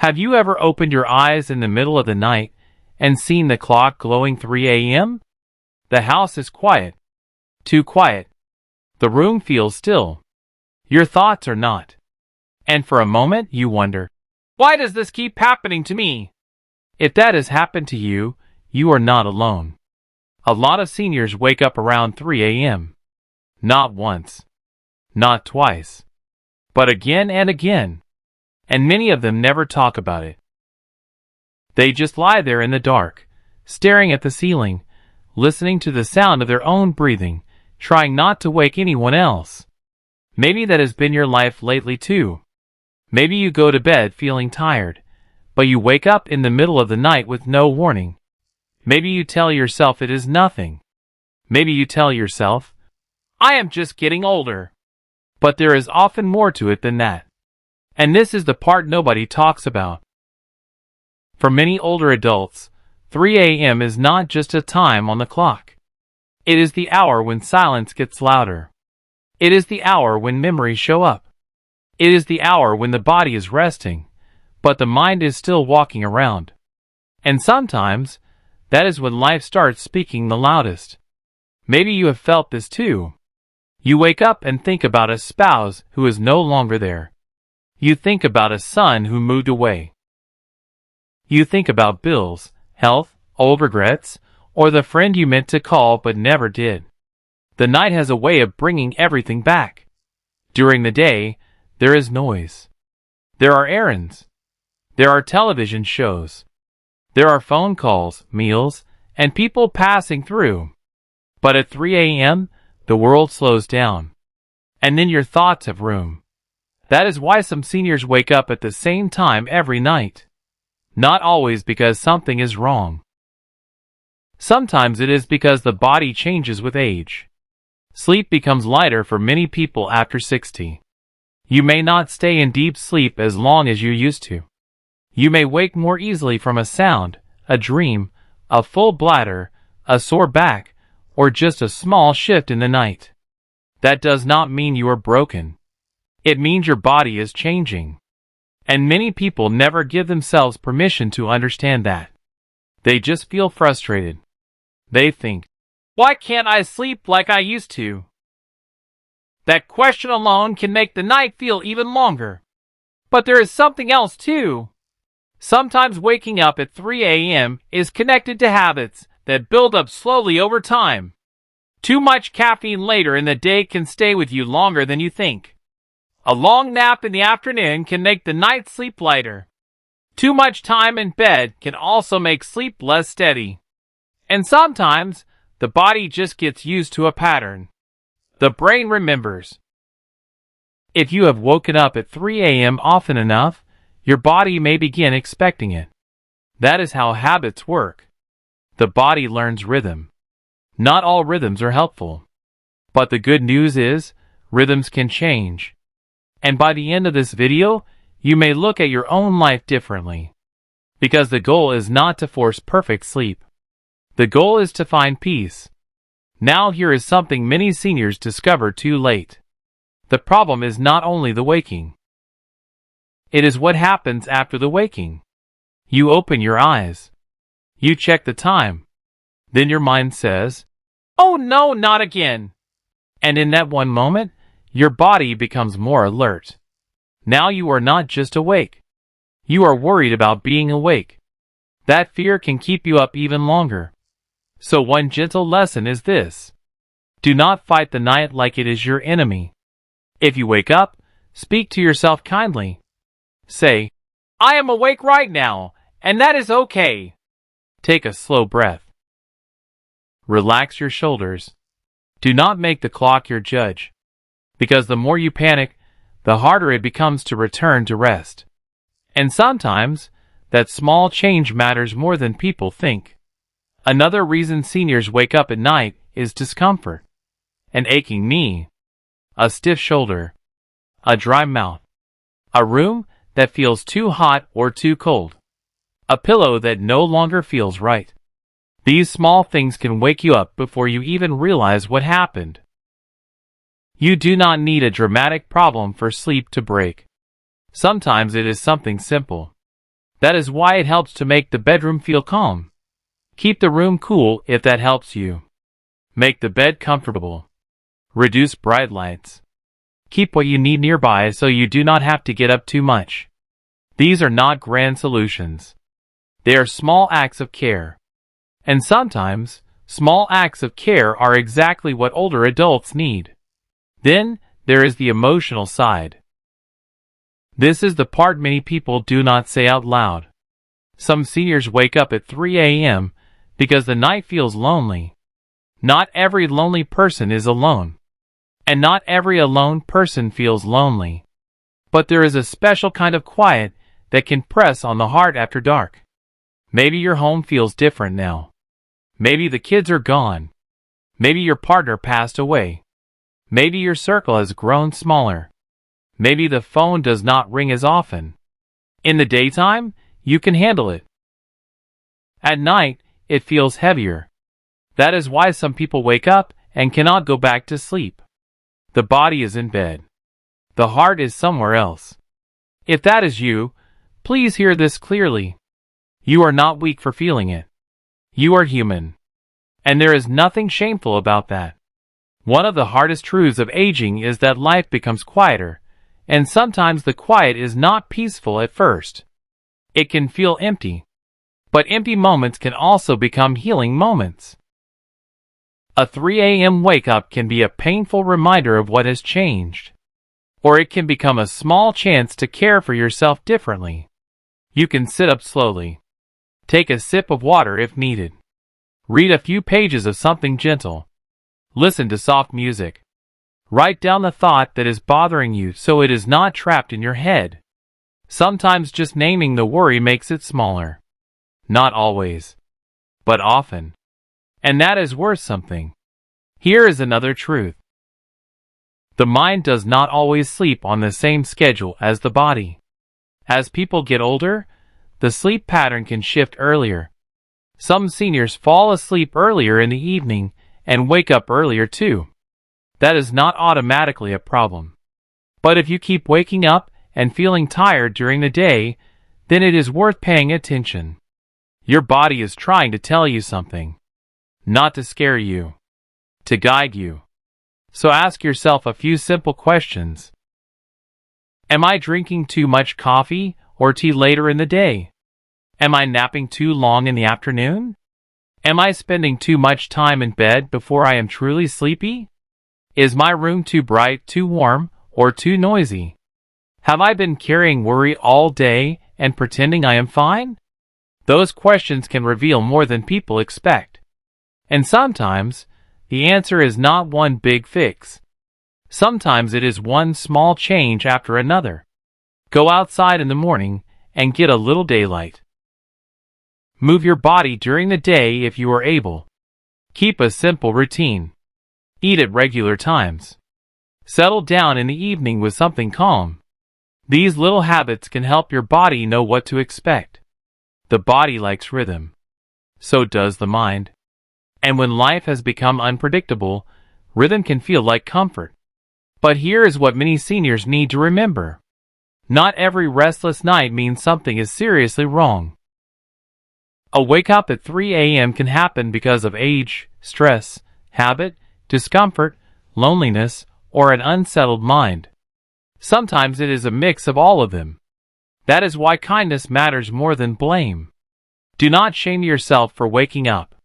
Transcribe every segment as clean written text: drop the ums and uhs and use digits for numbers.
Have you ever opened your eyes in the middle of the night and seen the clock glowing 3 a.m.? The house is quiet. Too quiet. The room feels still. Your thoughts are not. And for a moment you wonder, why does this keep happening to me? If that has happened to you, you are not alone. A lot of seniors wake up around 3 a.m. Not once. Not twice. But again and again. And many of them never talk about it. They just lie there in the dark, staring at the ceiling, listening to the sound of their own breathing, trying not to wake anyone else. Maybe that has been your life lately too. Maybe you go to bed feeling tired, but you wake up in the middle of the night with no warning. Maybe you tell yourself it is nothing. Maybe you tell yourself, I am just getting older. But there is often more to it than that. And this is the part nobody talks about. For many older adults, 3 a.m. is not just a time on the clock. It is the hour when silence gets louder. It is the hour when memories show up. It is the hour when the body is resting, but the mind is still walking around. And sometimes, that is when life starts speaking the loudest. Maybe you have felt this too. You wake up and think about a spouse who is no longer there. You think about a son who moved away. You think about bills, health, old regrets, or the friend you meant to call but never did. The night has a way of bringing everything back. During the day, there is noise. There are errands. There are television shows. There are phone calls, meals, and people passing through. But at 3 a.m., the world slows down. And then your thoughts have room. That is why some seniors wake up at the same time every night. Not always because something is wrong. Sometimes it is because the body changes with age. Sleep becomes lighter for many people after 60. You may not stay in deep sleep as long as you used to. You may wake more easily from a sound, a dream, a full bladder, a sore back, or just a small shift in the night. That does not mean you are broken. It means your body is changing. And many people never give themselves permission to understand that. They just feel frustrated. They think, why can't I sleep like I used to? That question alone can make the night feel even longer. But there is something else too. Sometimes waking up at 3 a.m. is connected to habits that build up slowly over time. Too much caffeine later in the day can stay with you longer than you think. A long nap in the afternoon can make the night sleep lighter. Too much time in bed can also make sleep less steady. And sometimes, the body just gets used to a pattern. The brain remembers. If you have woken up at 3 a.m. often enough, your body may begin expecting it. That is how habits work. The body learns rhythm. Not all rhythms are helpful. But the good news is, rhythms can change. And by the end of this video, you may look at your own life differently. Because the goal is not to force perfect sleep. The goal is to find peace. Now here is something many seniors discover too late. The problem is not only the waking. It is what happens after the waking. You open your eyes. You check the time. Then your mind says, oh no, not again. And in that one moment, your body becomes more alert. Now you are not just awake. You are worried about being awake. That fear can keep you up even longer. So one gentle lesson is this. Do not fight the night like it is your enemy. If you wake up, speak to yourself kindly. Say, I am awake right now, and that is okay. Take a slow breath. Relax your shoulders. Do not make the clock your judge. Because the more you panic, the harder it becomes to return to rest. And sometimes, that small change matters more than people think. Another reason seniors wake up at night is discomfort. An aching knee, a stiff shoulder, a dry mouth, a room that feels too hot or too cold, a pillow that no longer feels right. These small things can wake you up before you even realize what happened. You do not need a dramatic problem for sleep to break. Sometimes it is something simple. That is why it helps to make the bedroom feel calm. Keep the room cool if that helps you. Make the bed comfortable. Reduce bright lights. Keep what you need nearby so you do not have to get up too much. These are not grand solutions. They are small acts of care. And sometimes, small acts of care are exactly what older adults need. Then, there is the emotional side. This is the part many people do not say out loud. Some seniors wake up at 3 a.m. because the night feels lonely. Not every lonely person is alone. And not every alone person feels lonely. But there is a special kind of quiet that can press on the heart after dark. Maybe your home feels different now. Maybe the kids are gone. Maybe your partner passed away. Maybe your circle has grown smaller. Maybe the phone does not ring as often. In the daytime, you can handle it. At night, it feels heavier. That is why some people wake up and cannot go back to sleep. The body is in bed. The heart is somewhere else. If that is you, please hear this clearly. You are not weak for feeling it. You are human. And there is nothing shameful about that. One of the hardest truths of aging is that life becomes quieter, and sometimes the quiet is not peaceful at first. It can feel empty. But empty moments can also become healing moments. A 3 a.m. wake-up can be a painful reminder of what has changed. Or it can become a small chance to care for yourself differently. You can sit up slowly. Take a sip of water if needed. Read a few pages of something gentle. Listen to soft music. Write down the thought that is bothering you so it is not trapped in your head. Sometimes just naming the worry makes it smaller. Not always. But often. And that is worth something. Here is another truth. The mind does not always sleep on the same schedule as the body. As people get older, the sleep pattern can shift earlier. Some seniors fall asleep earlier in the evening and wake up earlier too. That is not automatically a problem. But if you keep waking up and feeling tired during the day, then it is worth paying attention. Your body is trying to tell you something. Not to scare you. To guide you. So ask yourself a few simple questions. Am I drinking too much coffee or tea later in the day? Am I napping too long in the afternoon? Am I spending too much time in bed before I am truly sleepy? Is my room too bright, too warm, or too noisy? Have I been carrying worry all day and pretending I am fine? Those questions can reveal more than people expect. And sometimes, the answer is not one big fix. Sometimes it is one small change after another. Go outside in the morning and get a little daylight. Move your body during the day if you are able. Keep a simple routine. Eat at regular times. Settle down in the evening with something calm. These little habits can help your body know what to expect. The body likes rhythm. So does the mind. And when life has become unpredictable, rhythm can feel like comfort. But here is what many seniors need to remember. Not every restless night means something is seriously wrong. A wake-up at 3 a.m. can happen because of age, stress, habit, discomfort, loneliness, or an unsettled mind. Sometimes it is a mix of all of them. That is why kindness matters more than blame. Do not shame yourself for waking up.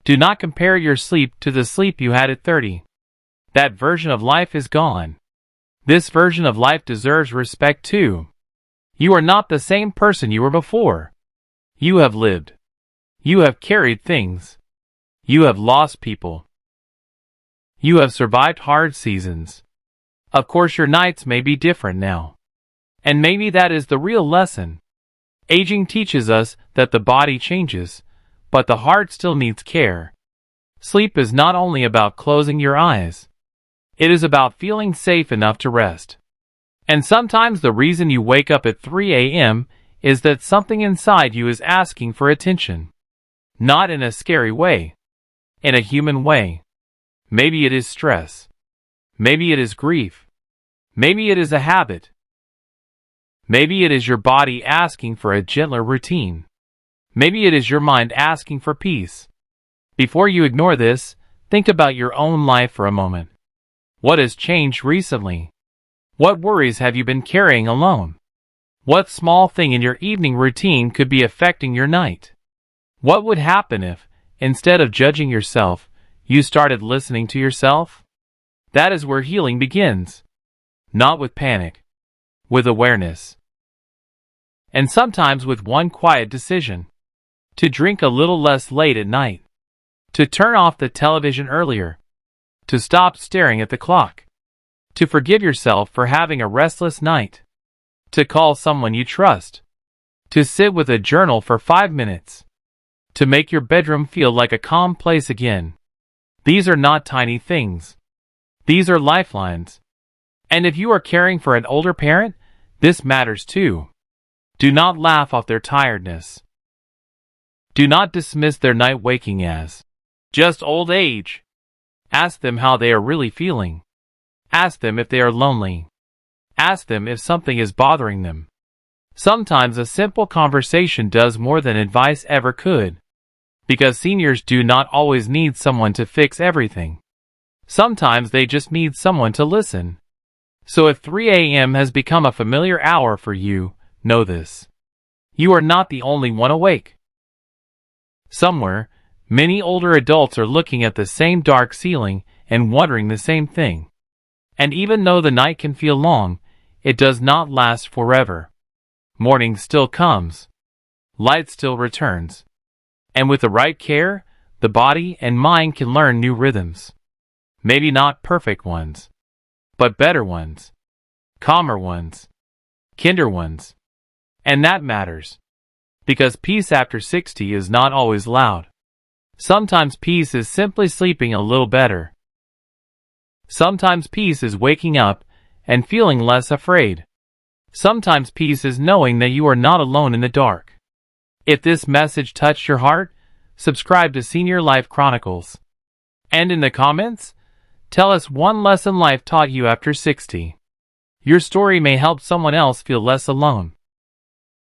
Do not compare your sleep to the sleep you had at 30. That version of life is gone. This version of life deserves respect too. You are not the same person you were before. You have lived. You have carried things. You have lost people. You have survived hard seasons. Of course, your nights may be different now. And maybe that is the real lesson. Aging teaches us that the body changes, but the heart still needs care. Sleep is not only about closing your eyes. It is about feeling safe enough to rest. And sometimes the reason you wake up at 3 a.m. is that something inside you is asking for attention. Not in a scary way. In a human way. Maybe it is stress. Maybe it is grief. Maybe it is a habit. Maybe it is your body asking for a gentler routine. Maybe it is your mind asking for peace. Before you ignore this, think about your own life for a moment. What has changed recently? What worries have you been carrying alone? What small thing in your evening routine could be affecting your night? What would happen if, instead of judging yourself, you started listening to yourself? That is where healing begins. Not with panic, with awareness. And sometimes with one quiet decision. To drink a little less late at night. To turn off the television earlier. To stop staring at the clock. To forgive yourself for having a restless night. To call someone you trust. To sit with a journal for 5 minutes. To make your bedroom feel like a calm place again. These are not tiny things. These are lifelines. And if you are caring for an older parent, this matters too. Do not laugh off their tiredness. Do not dismiss their night waking as just old age. Ask them how they are really feeling. Ask them if they are lonely. Ask them if something is bothering them. Sometimes a simple conversation does more than advice ever could. Because seniors do not always need someone to fix everything. Sometimes they just need someone to listen. So if 3 a.m. has become a familiar hour for you, know this. You are not the only one awake. Somewhere, many older adults are looking at the same dark ceiling and wondering the same thing. And even though the night can feel long, it does not last forever. Morning still comes. Light still returns. And with the right care, the body and mind can learn new rhythms. Maybe not perfect ones, but better ones. Calmer ones. Kinder ones. And that matters. Because peace after 60 is not always loud. Sometimes peace is simply sleeping a little better. Sometimes peace is waking up and feeling less afraid. Sometimes peace is knowing that you are not alone in the dark. If this message touched your heart, subscribe to Senior Life Chronicles. And in the comments, tell us one lesson life taught you after 60. Your story may help someone else feel less alone.